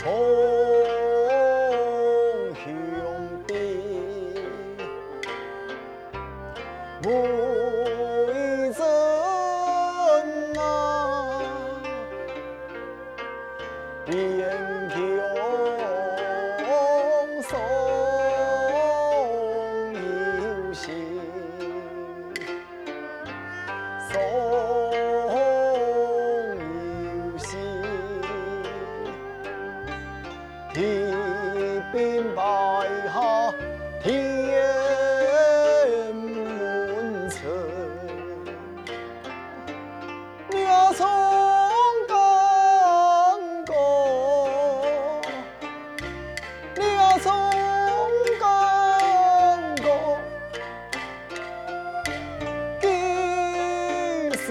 兄弟，为真啊，边疆送有信，送有信。提兵败下天门城，鸟从刚过，鸟从刚过，今是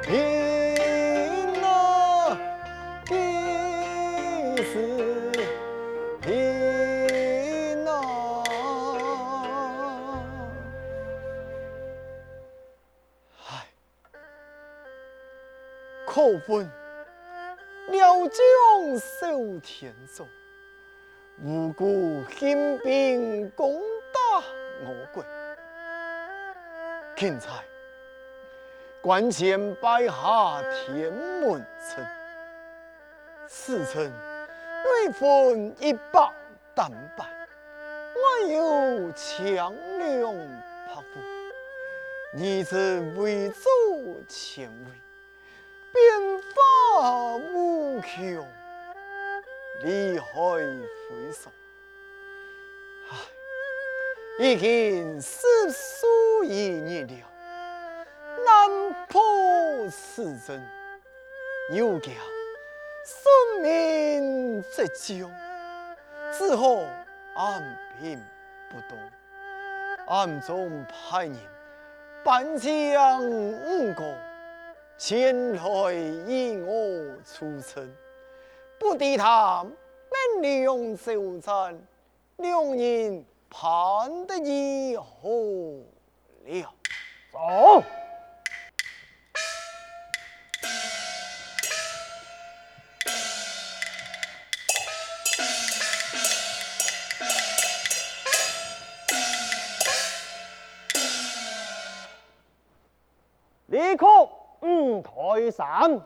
平啊，今是平啊。唉，可恨鸟将受天助，无故兴兵攻打我国。钦差，关前摆下天门城，此城内分100担败，外有强梁拍虎，你这为主前卫，变法无穷，厉害非常。唉，已经14日了，难破此阵，有家生命绝将，只好按兵不动，暗中派人扮将5个前来与我出征，不敌他命令作战，两人判得如何了？走。立刻台上，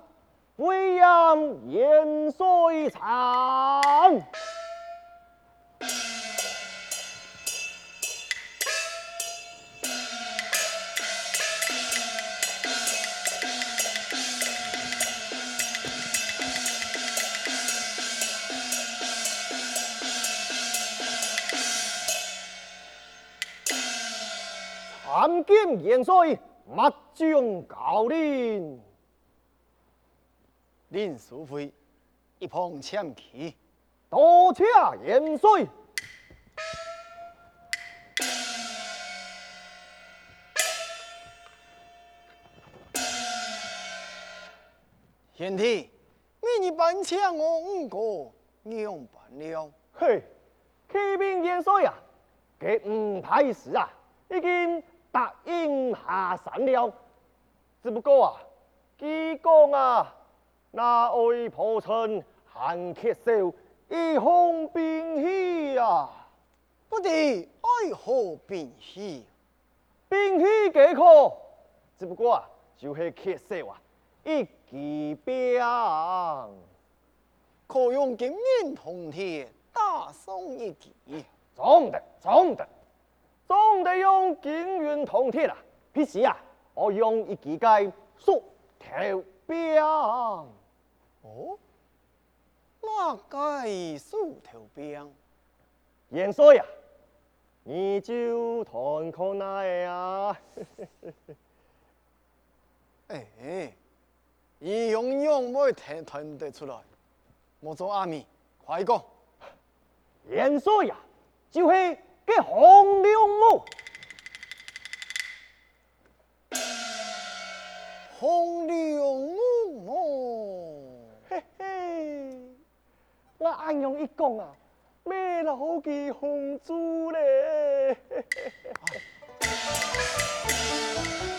威扬元帅长。参见元帅，末将高领。林淑妃一旁抢旗，多谢元帅。贤弟，你扮抢我5个，样办了？嘿，启禀元帅啊，这5太师啊，已经答应下山了。只不过啊，他讲啊，那位破城韩克寿一红兵喜啊，不敌爱河并喜，兵喜皆可。只不过啊，就是克寿啊，一骑兵，可用金银铜铁打送一骑。总得用金银铜铁啦。必须啊，我用一骑该缩头兵。哦，哪该数头兵？元帅呀，你就看看那呀。哎，一样样没听得出来。莫做阿弥，快讲。元帅呀，就是个红娘母。红娘母，嘿嘿，我按样一讲啊，咩老嘅红珠咧。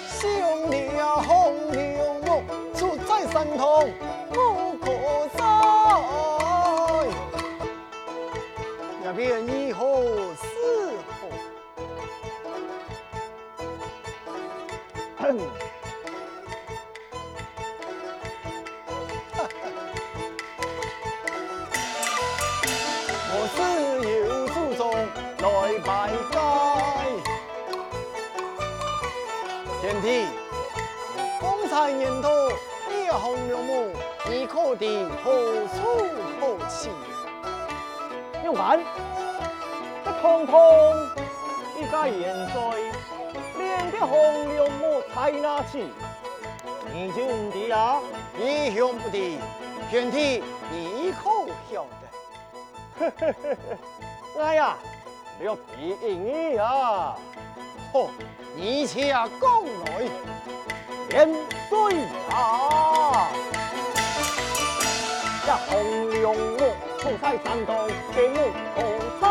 兄弟啊，红娘母，住在山头无可找。贤弟，方才念到你红娘母，你可的何处可去？用完，这通通一家元帅，连个红娘母才拿去，你就唔知啊？你晓不得，贤弟你可晓得？哎呀，了皮应你啊！嚯，你且讲来。元帅啊！这红娘母出塞山东，给我同塞。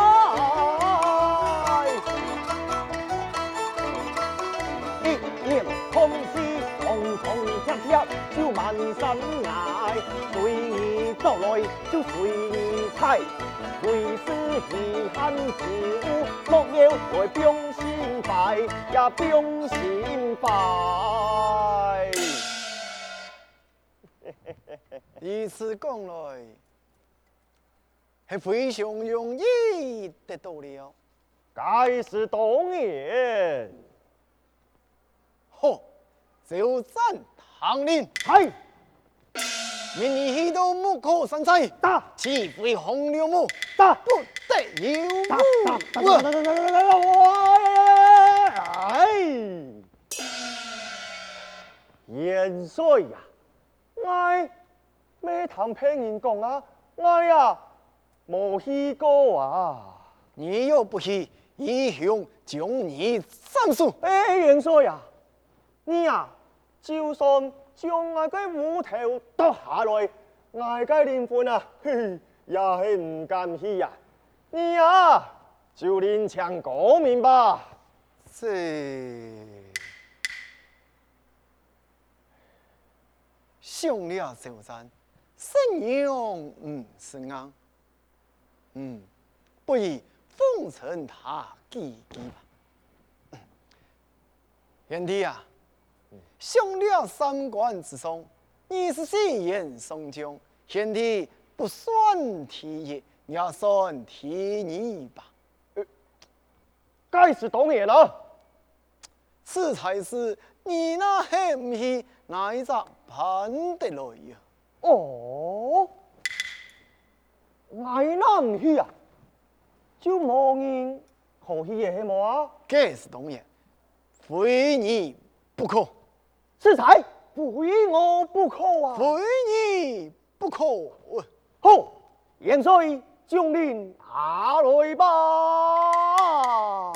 一言空气，匆匆贴贴，就满山来。随你走来，就随你采。为师遗憾之物，莫要为兵心败，也兵心败。如此讲来，是非常容易得到了。该是当然。嚯，就赞唐令，係明日去到木口山寨，打岂非红娘母打不得有打打误？哎，元帥呀，我咩談聽人講啊？我呀冇去過啊。你又不去，一向將你斬數。哎，元帥呀，你呀就算將我嘅斧頭剁下來，我嘅靈魂啊，嘿，也係唔甘去呀。你呀就連唱歌明吧。這上了小山，信仰唔是硬，不如奉承他幾幾吧。贤弟啊，上了三關之上，你是西言宋江，贤弟不算提也，也算提你吧。該是當然啦。此才是你那係唔係哪一隻盼得來呀？哦，我那唔去啊，就冇人可去嘅係冇啊？這是當然，非你不可，是才非我不可啊！非你不可。好，元帥將令下來吧。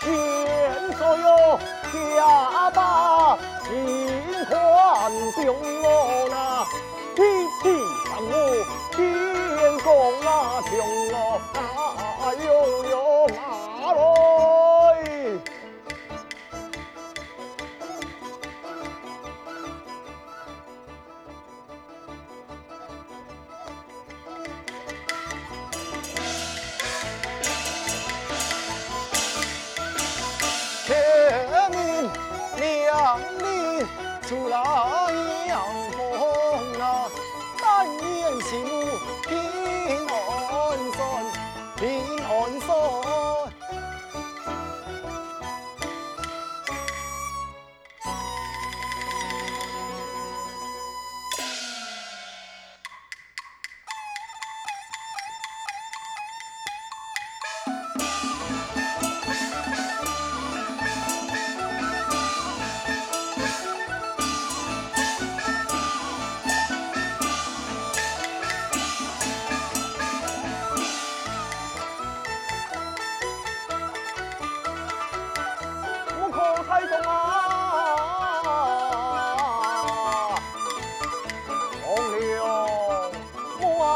元帥喲，下吧，心寬中我那天氣上我天公啊，中我啊呦呦馬來。天明亮里出来阳风啊，但愿其母平安顺，平安顺。太重啊！红了母啊！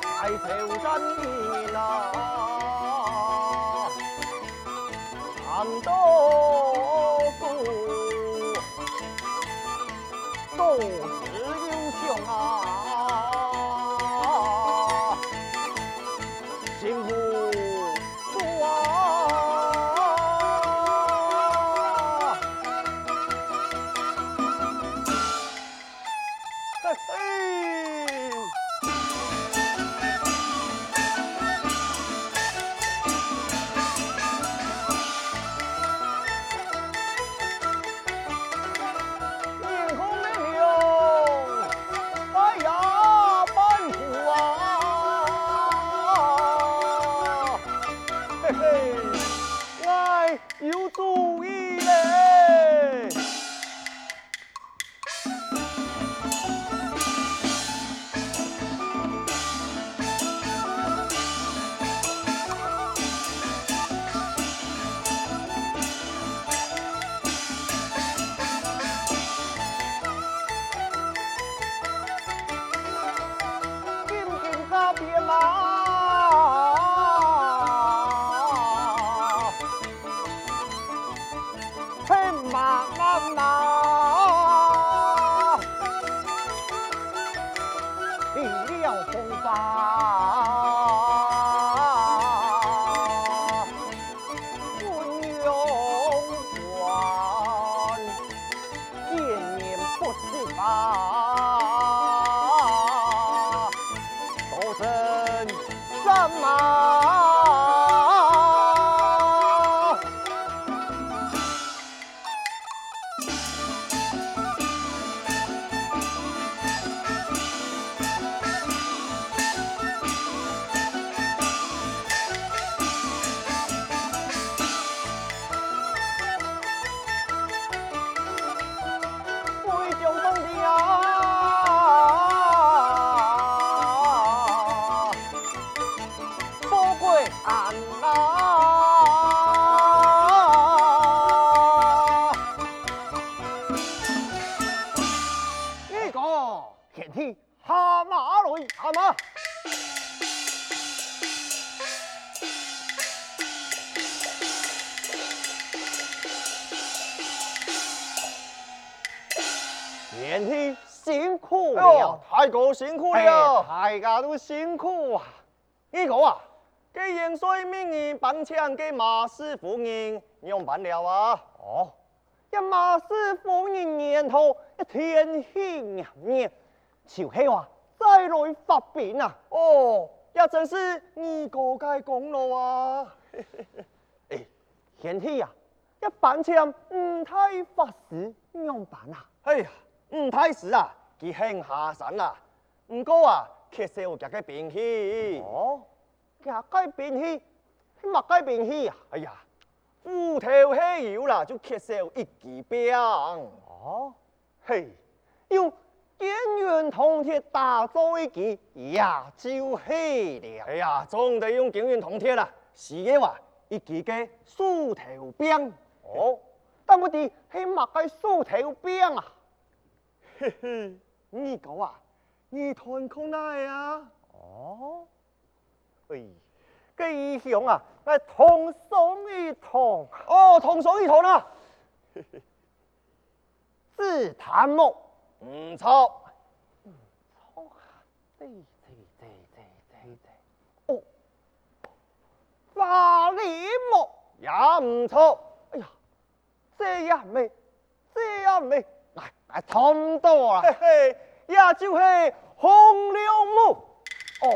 大潮真面啊！難多苦，多是憂傷啊！幸福。嘿，该有注意嘞。别嘛，嘿嘛嘛嘛，离了风帆，温柔关，千年不失法。什么？会将公的啊！安啦！呢個天氣下馬來下馬，天氣辛苦了，太哥辛苦了，大家都辛苦啊！呢個啊。给元帅命人帮抢给马氏夫人用办了啊！哦，一马氏夫人年头一天喜洋洋，就是话再来发病啊！哦，也真是你个该功劳啊！哎，贤弟啊，一办抢太法事用办啊！哎呀，太事啊，佢很下山啊，不过啊，缺少有个病气。哦。夹街变戏，乜街变戏啊？哎呀，虎头黑油啦，就缺少一支兵。哦，嘿，用演员铜铁打造一支，也就嘿了。哎呀，总得用演员铜铁啦，是嘅话，一支嘅鼠头兵。哦，但我哋係乜嘅鼠头兵啊？嘿嘿，你讲啊，你看空哪啊？哦。哎，这一向啊，来同sống一同哦，同sống一同啊！自檀木，唔错，唔错啊！对，哦，花梨木也唔错。哎呀，这也未，来差唔多啦。嘿嘿，也就是红柳木。哦。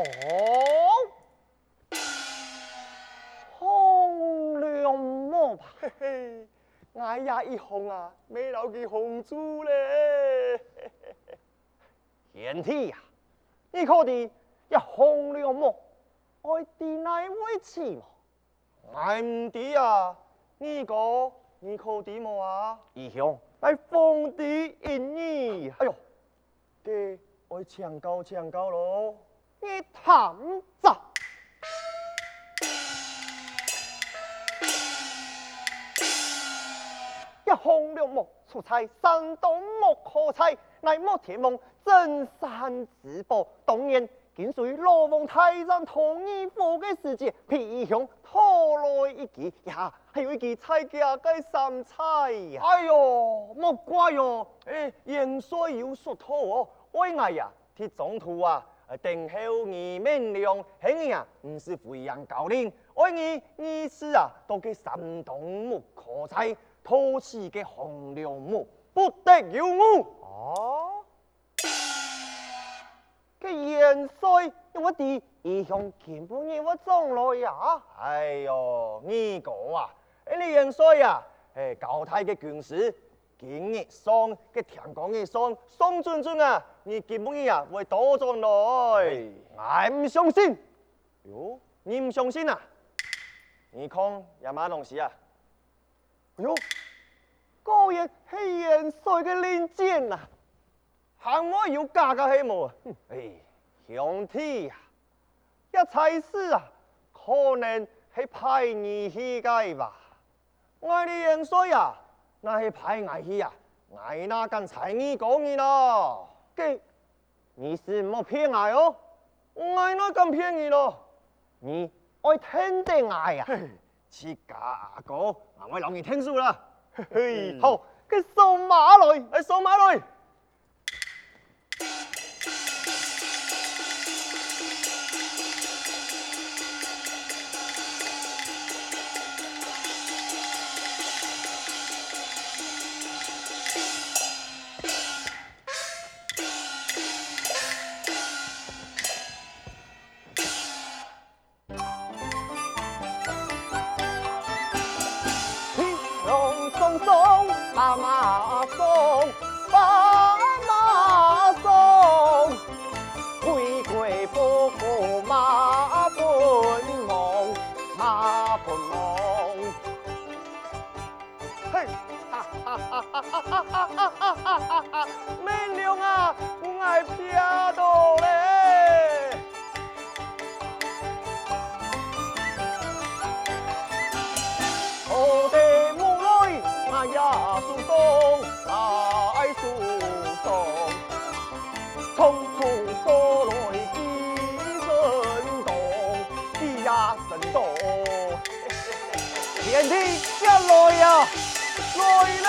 红亮木，嘿嘿，我也一红啊，没留佢红珠咧。贤弟呀，你可啲一红亮木，我啲乃会似么？我唔知啊，你可啲么啊？二兄，係放啲印意。哎呦，嘅我搶救咯，你探咋？一红亮木出菜，山东木可菜，乃木天王真山之宝。当然，跟随罗王太上同意府的时节，皮向拖来一支呀，还有一支菜价嘅三菜呀。哎呦，莫怪哟，元帅有说妥哦，我呀，替总督啊，定候你命令，嘿呀，唔是回阳教令，我意思啊，都给山东木可菜。土司嘅红亮木不得有误。哦，嘅元帅我哋异乡根本要我撞来呀！哎呦，你讲啊，你元帅啊，教太嘅军师，今日上嘅天光嘅上，宋准准啊，你根本啊会多撞来。我唔相信。哟，你唔相信啊？你看有乜东西啊？哎呦，果然是元帅的令箭呐！喊我有假个黑幕啊！哎，兄弟啊，一差事啊，可能是派你去个吧？我的元帅啊，那是派我去啊，我哪敢猜你讲你咯？给，你是莫骗我哦！我哪敢骗你咯？你爱听定我呀？是假哥，我让你听书啦。嘿，好，给送马来，来送马来。送送妈妈送，妈妈送，玫瑰婆婆马奔忙，马奔忙。嘿，哈哈哈哈哈哈哈哈哈哈！明亮啊，我撇到嘞。我的母女那呀疏松，来疏松，匆匆过来几声动，几呀声动，天地下来呀，来嘞！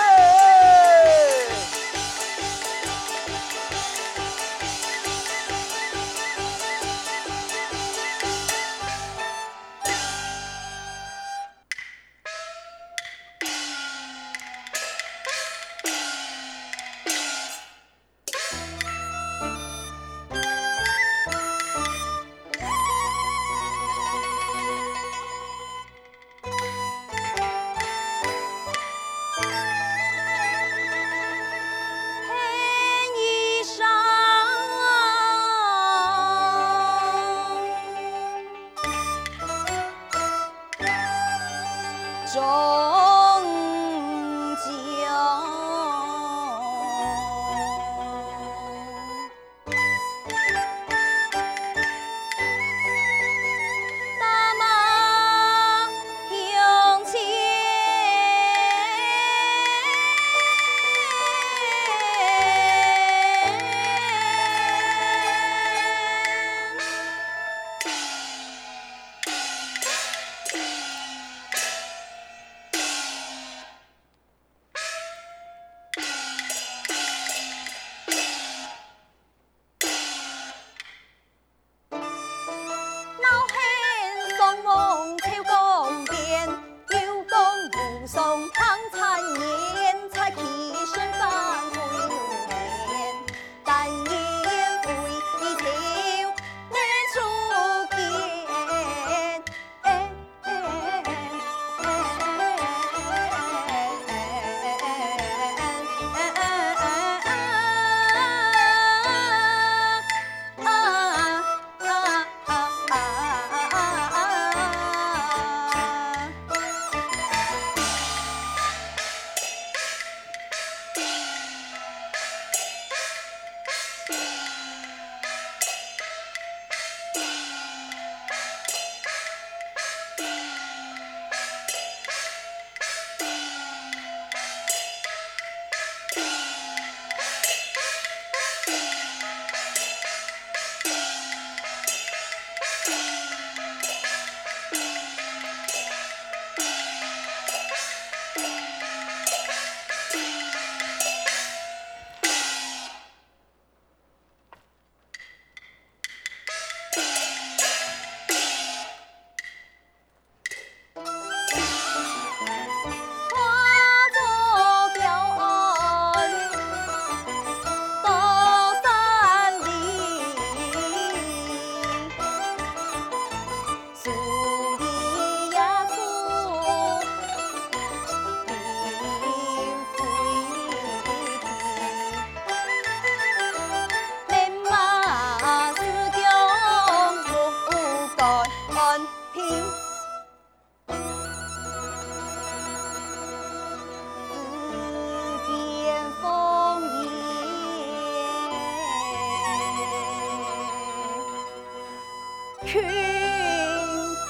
群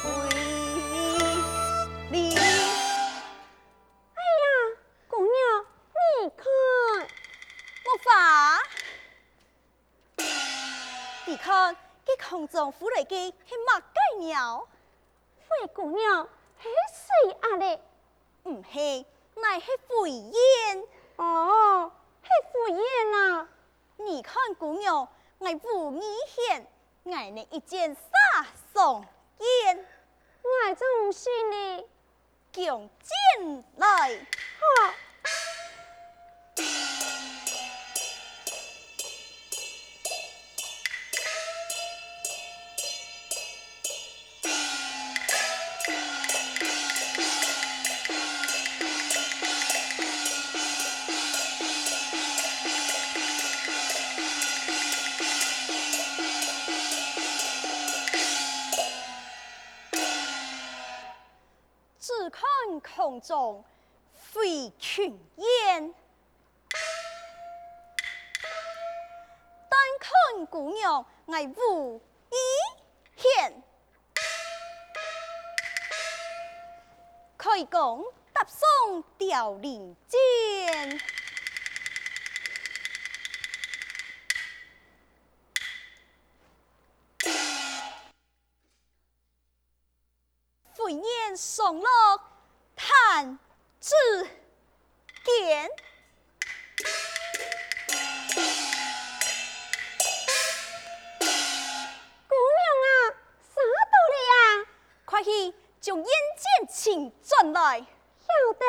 归里。哎呀，姑娘，你看，莫法，你看，这空中飞来的是马盖鸟，灰姑娘是谁啊嘞？唔是，乃是飞燕。哦，是赴宴啊！你看姑娘，我无意险，我呢一件纱送燕，我总是你，强进来。好。只看空中飞群雁，单看姑娘爱无一险。开讲搭上吊林间，飞燕上落探知见。姑娘啊，啥道理啊？快去将燕剑请转来。晓得。